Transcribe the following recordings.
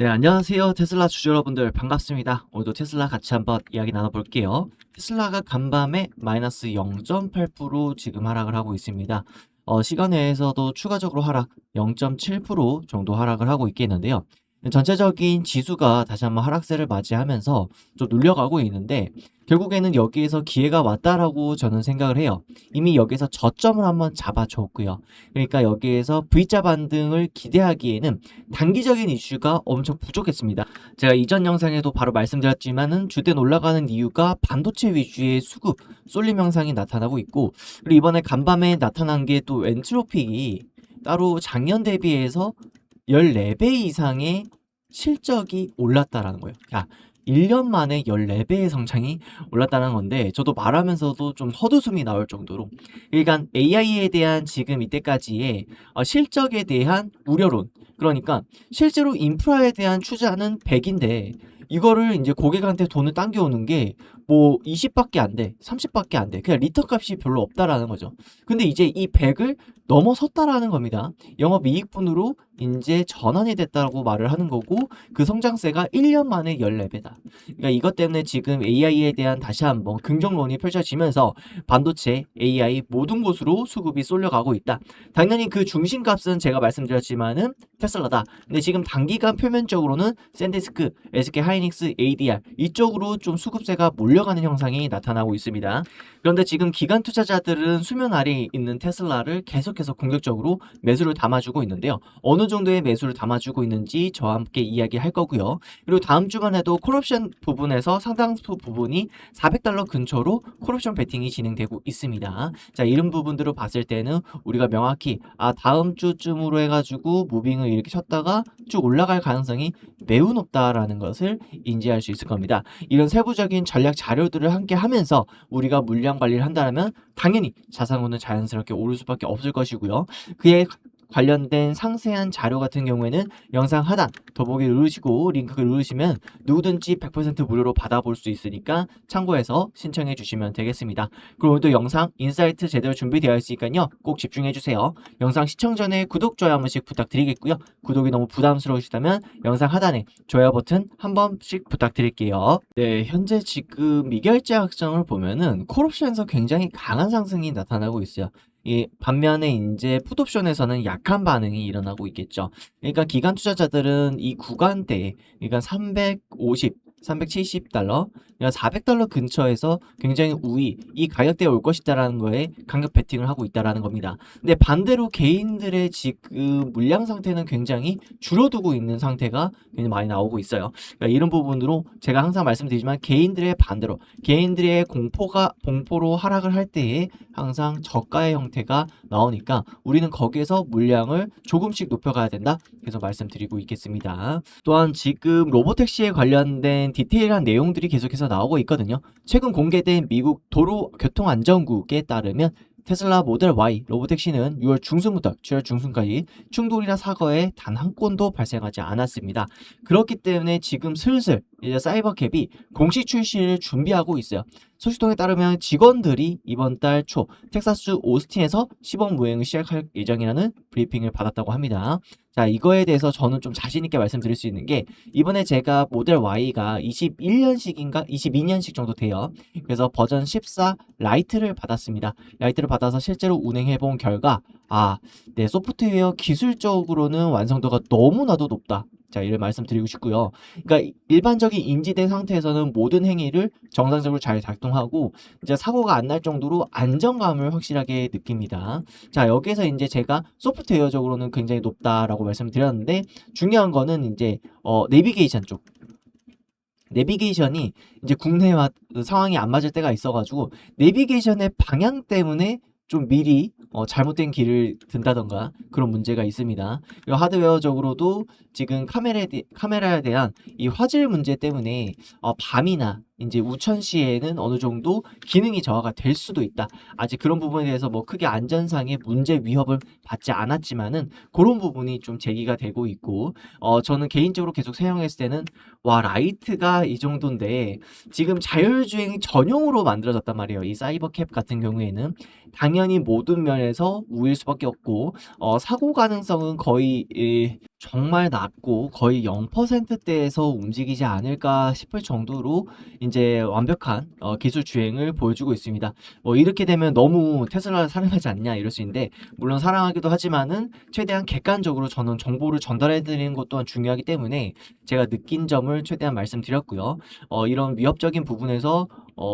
네, 안녕하세요. 테슬라 주주 여러분들 반갑습니다. 오늘도 테슬라 같이 한번 이야기 나눠볼게요. 테슬라가 간밤에 마이너스 0.8% 지금 하락을 하고 있습니다. 시간 외에서도 추가적으로 하락 0.7% 정도 하락을 하고 있겠는데요. 전체적인 지수가 다시 한번 하락세를 맞이하면서 좀 눌려가고 있는데 결국에는 여기에서 기회가 왔다라고 저는 생각을 해요. 이미 여기서 저점을 한번 잡아줬고요. 그러니까 여기에서 V자 반등을 기대하기에는 단기적인 이슈가 엄청 부족했습니다. 제가 이전 영상에도 바로 말씀드렸지만은 주된 올라가는 이유가 반도체 위주의 수급 쏠림 현상이 나타나고 있고, 그리고 이번에 간밤에 나타난 게 또 엔트로픽이 따로 작년 대비해서 14배 이상의 실적이 올랐다라는 거예요. 자, 1년 만에 14배의 성장이 올랐다는 건데 저도 말하면서도 좀 헛웃음이 나올 정도로, 그러니까 AI에 대한 지금 이때까지의 실적에 대한 우려론, 그러니까 실제로 인프라에 대한 투자는 100인데 이거를 이제 고객한테 돈을 당겨오는 게 뭐 20밖에 안 돼, 30밖에 안 돼. 그냥 리턴 값이 별로 없다라는 거죠. 근데 이제 이 100을 넘어섰다라는 겁니다. 영업이익분으로 이제 전환이 됐다고 말을 하는 거고, 그 성장세가 1년 만에 14배다. 그러니까 이것 때문에 지금 AI에 대한 다시 한번 긍정론이 펼쳐지면서 반도체, AI 모든 곳으로 수급이 쏠려가고 있다. 당연히 그 중심값은 제가 말씀드렸지만은 테슬라다. 근데 지금 단기간 표면적으로는 샌디스크, SK 하이닉스, ADR 이쪽으로 좀 수급세가 몰려가는 형상이 나타나고 있습니다. 그런데 지금 기관 투자자들은 수면 아래에 있는 테슬라를 계속해서 공격적으로 매수를 담아주고 있는데요. 어느 정도의 매수를 담아주고 있는지 저와 함께 이야기할 거고요. 그리고 다음 주간에도 콜옵션 부분에서 상당수 부분이 $400 근처로 콜옵션 베팅이 진행되고 있습니다. 자, 이런 부분들을 봤을 때는 우리가 명확히 다음 주쯤으로 해가지고 무빙을 이렇게 쳤다가 쭉 올라갈 가능성이 매우 높다라는 것을 인지할 수 있을 겁니다. 이런 세부적인 전략 자료들을 함께 하면서 우리가 물량 관리를 한다면 당연히 자산고는 자연스럽게 오를 수밖에 없을 것이고요. 그에 관련된 상세한 자료 같은 경우에는 영상 하단 더보기 누르시고 링크를 누르시면 누구든지 100% 무료로 받아볼 수 있으니까 참고해서 신청해 주시면 되겠습니다. 그리고 오늘도 영상 인사이트 제대로 준비되어 있으니까요, 꼭 집중해 주세요. 영상 시청 전에 구독, 좋아요 한 번씩 부탁드리겠고요. 구독이 너무 부담스러우시다면 영상 하단에 좋아요 버튼 한 번씩 부탁드릴게요. 네, 현재 지금 미결제 확정을 보면은 콜옵션에서 굉장히 강한 상승이 나타나고 있어요. 반면에 이제 풋옵션에서는 약한 반응이 일어나고 있겠죠. 그러니까 기관 투자자들은 이 구간대에, 그러니까 350, $370, 그러니까 $400 근처에서 굉장히 이 가격대에 올 것이다라는 거에 강력 베팅을 하고 있다라는 겁니다. 근데 반대로 개인들의 지금 물량 상태는 굉장히 줄어들고 있는 상태가 굉장히 많이 나오고 있어요. 그러니까 이런 부분으로 제가 항상 말씀드리지만 개인들의 반대로, 개인들의 공포로 하락을 할 때에 항상 저가의 형태가 나오니까 우리는 거기에서 물량을 조금씩 높여가야 된다, 계속 말씀드리고 있겠습니다. 또한 지금 로보택시에 관련된 디테일한 내용들이 계속해서 나오고 있거든요. 최근 공개된 미국 도로교통안전국에 따르면 테슬라 모델 Y 로보택시는 6월 중순부터 7월 중순까지 충돌이나 사고에 단 한 건도 발생하지 않았습니다. 그렇기 때문에 지금 슬슬 이제 사이버캡이 공식 출시를 준비하고 있어요. 소식통에 따르면 직원들이 이번 달 초 텍사스 오스틴에서 시범 무행을 시작할 예정이라는 브리핑을 받았다고 합니다. 자, 이거에 대해서 저는 좀 자신있게 말씀드릴 수 있는 게, 이번에 제가 모델 Y가 21년식인가 22년식 정도 돼요. 그래서 버전 14 라이트를 받았습니다. 라이트를 받아서 실제로 운행해본 결과 내 소프트웨어 기술적으로는 완성도가 너무나도 높다. 자, 이를 말씀드리고 싶고요. 그러니까 일반적인 인지된 상태에서는 모든 행위를 정상적으로 잘 작동하고 이제 사고가 안 날 정도로 안정감을 확실하게 느낍니다. 자, 여기에서 이제 제가 소프트웨어적으로는 굉장히 높다라고 말씀드렸는데, 중요한 거는 이제 내비게이션 쪽. 내비게이션이 이제 국내와 상황이 안 맞을 때가 있어가지고 내비게이션의 방향 때문에 좀 미리 잘못된 길을 든다던가 그런 문제가 있습니다. 그리고 하드웨어적으로도 지금 카메라에 대한 이 화질 문제 때문에 밤이나 이제 우천 시에는 어느 정도 기능이 저하가 될 수도 있다. 아직 그런 부분에 대해서 뭐 크게 안전상의 문제 위협을 받지 않았지만은 그런 부분이 좀 제기가 되고 있고, 저는 개인적으로 계속 사용했을 때는 라이트가 이 정도인데 지금 자율주행 전용으로 만들어졌단 말이에요. 이 사이버캡 같은 경우에는 당연히 모든 면에서 우일 수밖에 없고, 사고 가능성은 거의 정말 낮고 거의 0%대에서 움직이지 않을까 싶을 정도로 이제 완벽한 기술 주행을 보여주고 있습니다. 뭐 이렇게 되면 너무 테슬라를 사랑하지 않냐 이럴 수 있는데, 물론 사랑하기도 하지만은 최대한 객관적으로 저는 정보를 전달해 드리는 것 또한 중요하기 때문에 제가 느낀 점을 최대한 말씀드렸고요. 이런 위협적인 부분에서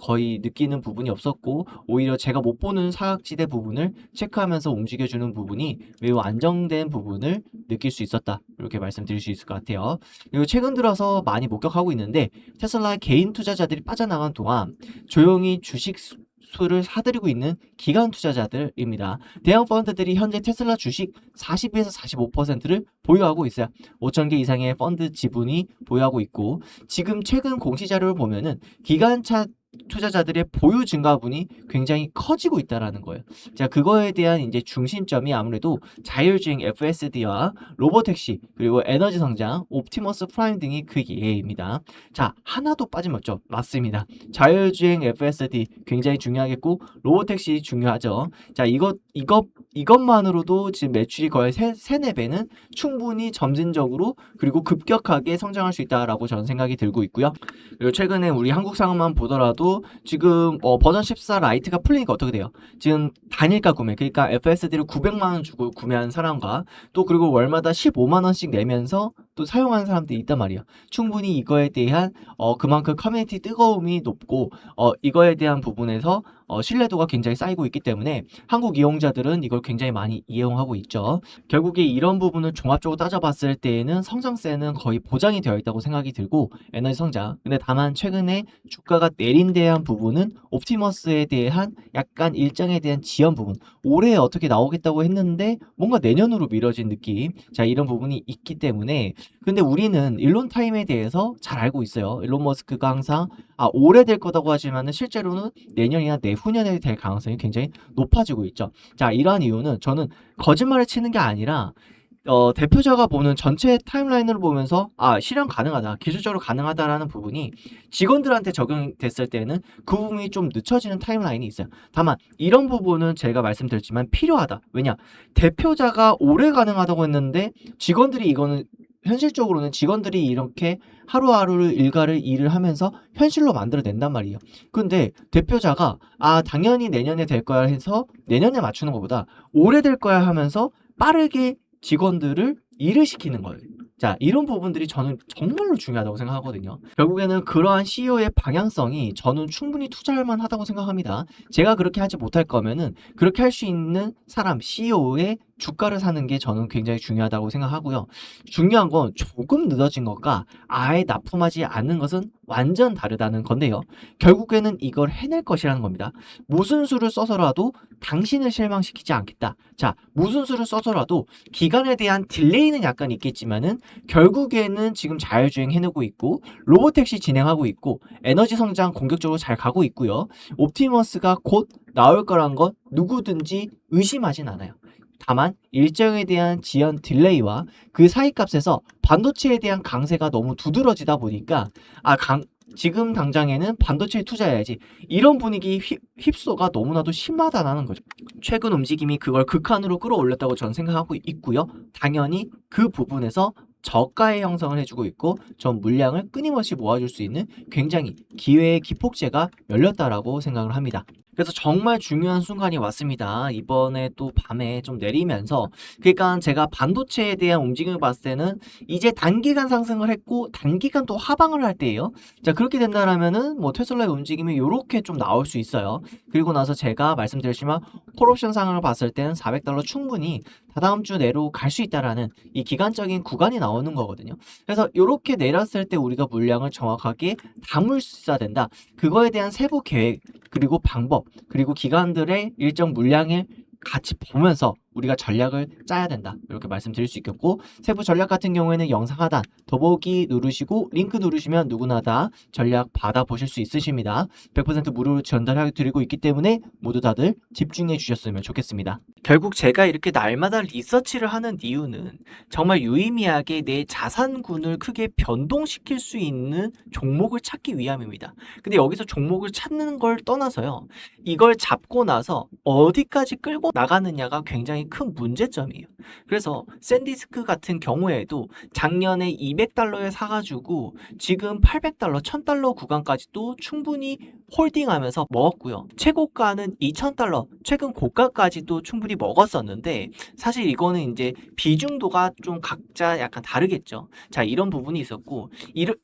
거의 느끼는 부분이 없었고, 오히려 제가 못 보는 사각지대 부분을 체크하면서 움직여주는 부분이 매우 안정된 부분을 느낄 수 있었다, 이렇게 말씀드릴 수 있을 것 같아요. 그리고 최근 들어서 많이 목격하고 있는데, 테슬라의 개인 투자자들이 빠져나간 동안 조용히 주식 수를 사들이고 있는 기관 투자자들입니다. 대형 펀드들이 현재 테슬라 주식 40에서 45%를 보유하고 있어요. 5천 개 이상의 펀드 지분이 보유하고 있고, 지금 최근 공시 자료를 보면은 기관차 투자자들의 보유 증가분이 굉장히 커지고 있다라는 거예요. 자, 그거에 대한 이제 중심점이 아무래도 자율주행 FSD와 로보택시, 그리고 에너지 성장, 옵티머스 프라임 등이 그 예입니다. 자, 하나도 빠짐없죠. 맞습니다. 자율주행 FSD 굉장히 중요하겠고, 로보택시 중요하죠. 자, 이것만으로도 지금 매출이 거의 4배는 충분히 점진적으로 그리고 급격하게 성장할 수 있다라고 저는 생각이 들고 있고요. 그리고 최근에 우리 한국 상황만 보더라도 지금 버전 14 라이트가 풀리니까 어떻게 돼요? 지금 단일가 구매, 그러니까 FSD를 900만 원 주고 구매한 사람과 또 그리고 월마다 15만 원씩 내면서 또 사용하는 사람들이 있단 말이에요. 충분히 이거에 대한 그만큼 커뮤니티 뜨거움이 높고 이거에 대한 부분에서 신뢰도가 굉장히 쌓이고 있기 때문에 한국 이용자들은 이걸 굉장히 많이 이용하고 있죠. 결국에 이런 부분을 종합적으로 따져봤을 때에는 성장세는 거의 보장이 되어 있다고 생각이 들고, 에너지 성장. 근데 다만 최근에 주가가 내린 대한 부분은 옵티머스에 대한 약간 일정에 대한 지연 부분, 올해 어떻게 나오겠다고 했는데 뭔가 내년으로 미뤄진 느낌, 자, 이런 부분이 있기 때문에. 근데 우리는 일론 타임에 대해서 잘 알고 있어요. 일론 머스크가 항상 올해 될 거다고 하지만은 실제로는 내년이나 내후년에 될 가능성이 굉장히 높아지고 있죠. 자, 이러한 이유는 저는 거짓말을 치는 게 아니라 대표자가 보는 전체 타임라인을 보면서 실현 가능하다, 기술적으로 가능하다라는 부분이 직원들한테 적용됐을 때는 그 부분이 좀 늦춰지는 타임라인이 있어요. 다만 이런 부분은 제가 말씀드렸지만 필요하다. 왜냐? 대표자가 오래 가능하다고 했는데 직원들이 이거는 현실적으로는 직원들이 이렇게 하루하루 일을 하면서 현실로 만들어낸단 말이에요. 근데 대표자가 당연히 내년에 될 거야 해서 내년에 맞추는 것보다 올해 될 거야 하면서 빠르게 직원들을 일을 시키는 거예요. 자, 이런 부분들이 저는 정말로 중요하다고 생각하거든요. 결국에는 그러한 CEO의 방향성이 저는 충분히 투자할 만하다고 생각합니다. 제가 그렇게 하지 못할 거면은 그렇게 할 수 있는 사람, CEO의 주가를 사는 게 저는 굉장히 중요하다고 생각하고요. 중요한 건 조금 늦어진 것과 아예 납품하지 않는 것은 완전 다르다는 건데요. 결국에는 이걸 해낼 것이라는 겁니다. 무슨 수를 써서라도 당신을 실망시키지 않겠다. 자, 무슨 수를 써서라도 기간에 대한 딜레이는 약간 있겠지만은 결국에는 지금 자율주행 해내고 있고, 로보택시 진행하고 있고, 에너지 성장 공격적으로 잘 가고 있고요. 옵티머스가 곧 나올 거란 건 누구든지 의심하진 않아요. 다만 일정에 대한 지연 딜레이와 그 사이 값에서 반도체에 대한 강세가 너무 두드러지다 보니까 지금 당장에는 반도체에 투자해야지, 이런 분위기 휩소가 너무나도 심하다는 거죠. 최근 움직임이 그걸 극한으로 끌어올렸다고 저는 생각하고 있고요. 당연히 그 부분에서 저가의 형성을 해주고 있고, 전 물량을 끊임없이 모아줄 수 있는 굉장히 기회의 기폭제가 열렸다라고 생각을 합니다. 그래서 정말 중요한 순간이 왔습니다. 이번에 또 밤에 좀 내리면서, 그러니까 제가 반도체에 대한 움직임을 봤을 때는 이제 단기간 상승을 했고 단기간 또 하방을 할 때예요. 자, 그렇게 된다라면은 뭐 테슬라의 움직임이 이렇게 좀 나올 수 있어요. 그리고 나서 제가 말씀드렸지만 콜옵션 상황을 봤을 때는 $400 충분히 다다음 주 내로 갈 수 있다라는 이 기간적인 구간이 나오는 거거든요. 그래서 이렇게 내렸을 때 우리가 물량을 정확하게 담을 수 있어야 된다. 그거에 대한 세부 계획, 그리고 방법, 그리고 기관들의 일정 물량을 같이 보면서 우리가 전략을 짜야 된다, 이렇게 말씀드릴 수 있겠고, 세부 전략 같은 경우에는 영상 하단 더보기 누르시고 링크 누르시면 누구나 다 전략 받아보실 수 있으십니다. 100% 무료로 전달해 드리고 있기 때문에 모두 다들 집중해 주셨으면 좋겠습니다. 결국 제가 이렇게 날마다 리서치를 하는 이유는 정말 유의미하게 내 자산군을 크게 변동시킬 수 있는 종목을 찾기 위함입니다. 근데 여기서 종목을 찾는 걸 떠나서요, 이걸 잡고 나서 어디까지 끌고 나가느냐가 굉장히 큰 문제점이에요. 그래서 샌디스크 같은 경우에도 작년에 200달러에 사가지고 지금 800달러, 1000달러 구간까지도 충분히 홀딩하면서 먹었고요. 최고가는 2000달러, 최근 고가까지도 충분히 먹었었는데 사실 이거는 이제 비중도가 좀 각자 약간 다르겠죠. 자, 이런 부분이 있었고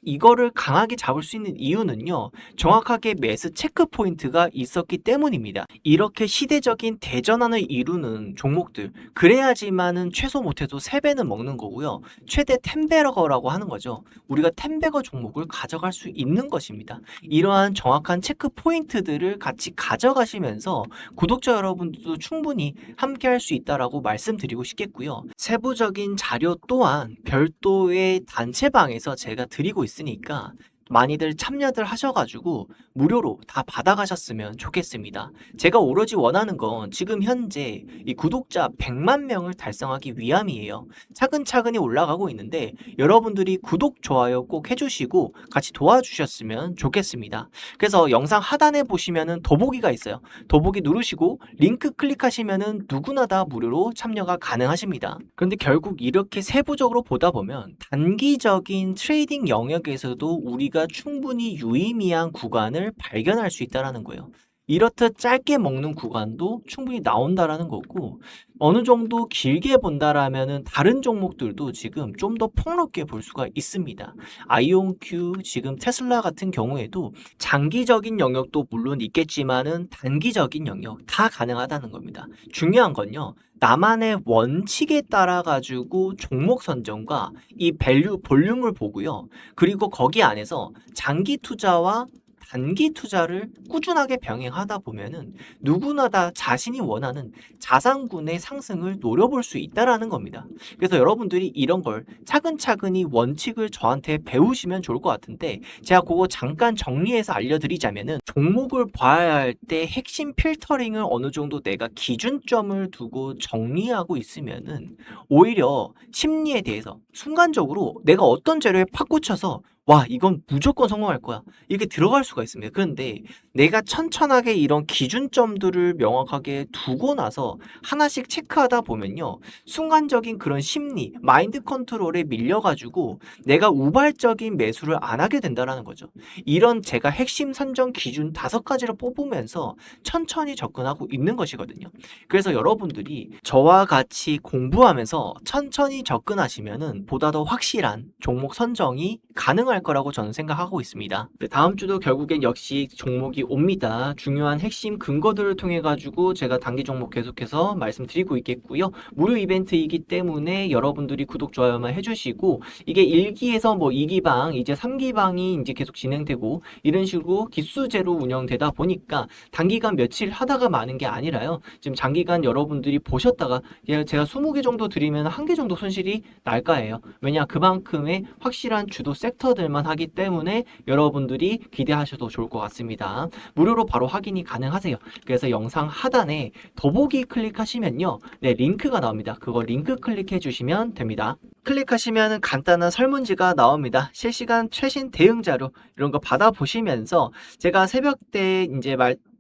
이거를 강하게 잡을 수 있는 이유는요. 정확하게 매수 체크 포인트가 있었기 때문입니다. 이렇게 시대적인 대전환을 이루는 종목들, 그래야지만은 최소 못해도 3배는 먹는 거고요. 최대 10배러거라고 하는 거죠. 우리가 10배거 종목을 가져갈 수 있는 것입니다. 이러한 정확한 체크 포인트들을 같이 가져가시면서 구독자 여러분들도 충분히 함께 할 수 있다라고 말씀드리고 싶겠고요. 세부적인 자료 또한 별도의 단체방에서 제가 드리고 있으니까 많이들 참여들 하셔가지고 무료로 다 받아가셨으면 좋겠습니다. 제가 오로지 원하는 건 지금 현재 이 구독자 100만 명을 달성하기 위함이에요. 차근차근히 올라가고 있는데 여러분들이 구독, 좋아요 꼭 해주시고 같이 도와주셨으면 좋겠습니다. 그래서 영상 하단에 보시면은 더보기가 있어요. 더보기 누르시고 링크 클릭하시면은 누구나 다 무료로 참여가 가능하십니다. 그런데 결국 이렇게 세부적으로 보다 보면 단기적인 트레이딩 영역에서도 우리가 충분히 유의미한 구간을 발견할 수 있다는 거예요. 이렇듯 짧게 먹는 구간도 충분히 나온다라는 거고 어느 정도 길게 본다라면은 다른 종목들도 지금 좀 더 폭넓게 볼 수가 있습니다. 아이온큐, 지금 테슬라 같은 경우에도 장기적인 영역도 물론 있겠지만은 단기적인 영역 다 가능하다는 겁니다. 중요한 건요. 나만의 원칙에 따라 가지고 종목 선정과 이 밸류 볼륨을 보고요. 그리고 거기 안에서 장기 투자와 단기 투자를 꾸준하게 병행하다 보면은 누구나 다 자신이 원하는 자산군의 상승을 노려볼 수 있다라는 겁니다. 그래서 여러분들이 이런 걸 차근차근히 원칙을 저한테 배우시면 좋을 것 같은데 제가 그거 잠깐 정리해서 알려드리자면은 종목을 봐야 할 때 핵심 필터링을 어느 정도 내가 기준점을 두고 정리하고 있으면은 오히려 심리에 대해서 순간적으로 내가 어떤 재료에 팍 꽂혀서 와, 이건 무조건 성공할 거야. 이렇게 들어갈 수가 있습니다. 그런데 내가 천천하게 이런 기준점들을 명확하게 두고 나서 하나씩 체크하다 보면요. 순간적인 그런 심리, 마인드 컨트롤에 밀려가지고 내가 우발적인 매수를 안 하게 된다는 거죠. 이런 제가 핵심 선정 기준 5가지를 뽑으면서 천천히 접근하고 있는 것이거든요. 그래서 여러분들이 저와 같이 공부하면서 천천히 접근하시면은 보다 더 확실한 종목 선정이 가능할 거라고 저는 생각하고 있습니다. 다음 주도 결국엔 역시 종목이 옵니다. 중요한 핵심 근거들을 통해 가지고 제가 단기 종목 계속해서 말씀드리고 있겠고요. 무료 이벤트이기 때문에 여러분들이 구독, 좋아요만 해주시고 이게 1기에서 뭐 2기방, 이제 3기방이 이제 계속 진행되고 이런 식으로 기수제로 운영되다 보니까 단기간 며칠 하다가 마는 게 아니라요. 지금 장기간 여러분들이 보셨다가 제가 20개 정도 드리면 1개 정도 손실이 날까예요. 왜냐 그만큼의 확실한 주도 섹터들만 하기 때문에 여러분들이 기대하셔도 좋을 것 같습니다. 무료로 바로 확인이 가능하세요. 그래서 영상 하단에 더보기 클릭하시면요. 네, 링크가 나옵니다. 그거 링크 클릭해 주시면 됩니다. 클릭하시면 간단한 설문지가 나옵니다. 실시간 최신 대응 자료 이런 거 받아보시면서 제가 새벽 때 이제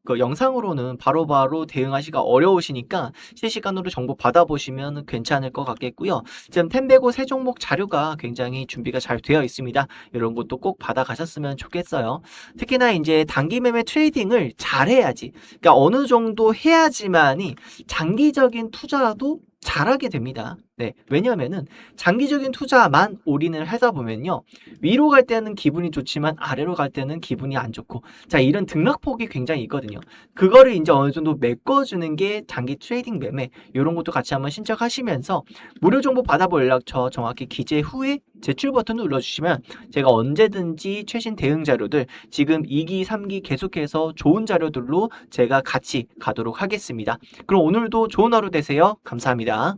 그 영상으로는 바로바로 대응하시기가 어려우시니까 실시간으로 정보 받아보시면 괜찮을 것 같겠고요. 지금 템베고 세 종목 자료가 굉장히 준비가 잘 되어 있습니다. 이런 것도 꼭 받아가셨으면 좋겠어요. 특히나 이제 단기 매매 트레이딩을 잘해야지. 그러니까 어느 정도 해야지만이 장기적인 투자도 잘하게 됩니다. 네, 왜냐하면은 장기적인 투자만 올인을 하다 보면요. 위로 갈 때는 기분이 좋지만 아래로 갈 때는 기분이 안 좋고 자, 이런 등락폭이 굉장히 있거든요. 그거를 이제 어느 정도 메꿔주는 게 장기 트레이딩 매매 이런 것도 같이 한번 신청하시면서 무료 정보 받아볼 연락처 정확히 기재 후에 제출 버튼 눌러주시면 제가 언제든지 최신 대응 자료들 지금 2기, 3기 계속해서 좋은 자료들로 제가 같이 가도록 하겠습니다. 그럼 오늘도 좋은 하루 되세요. 감사합니다.